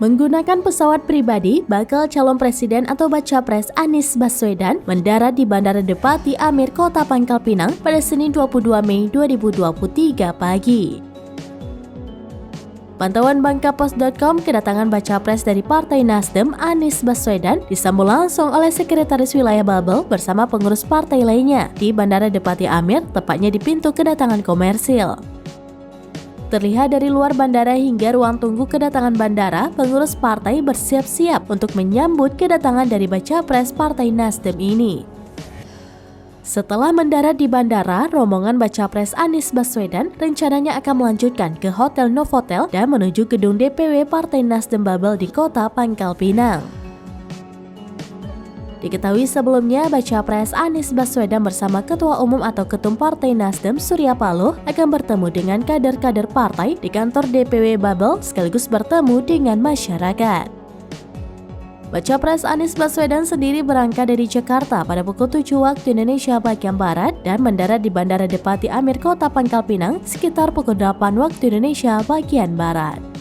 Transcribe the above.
Menggunakan pesawat pribadi, bakal calon presiden atau baca pres Anies Baswedan mendarat di Bandara Depati Amir, Kota Pangkal Pinang pada Senin 22 Mei 2023 pagi. Pantauan Bangkapos.com, kedatangan baca pres dari Partai Nasdem Anies Baswedan disambut langsung oleh Sekretaris Wilayah Babel bersama pengurus partai lainnya di Bandara Depati Amir, tepatnya di pintu kedatangan komersil. Terlihat dari luar bandara hingga ruang tunggu kedatangan bandara, pengurus partai bersiap-siap untuk menyambut kedatangan dari baca pres Partai Nasdem ini. Setelah mendarat di bandara, rombongan baca pres Anies Baswedan rencananya akan melanjutkan ke Hotel Novotel dan menuju gedung DPW Partai Nasdem Babel di Kota Pangkal Pinang. Diketahui sebelumnya, baca pres Anies Baswedan bersama Ketua Umum atau Ketum Partai Nasdem Surya Paloh akan bertemu dengan kader-kader partai di kantor DPW Babel sekaligus bertemu dengan masyarakat. Baca pres Anies Baswedan sendiri berangkat dari Jakarta pada pukul 7 waktu Indonesia bagian Barat dan mendarat di Bandara Depati Amir, Kota Pangkal Pinang sekitar pukul 8 waktu Indonesia bagian Barat.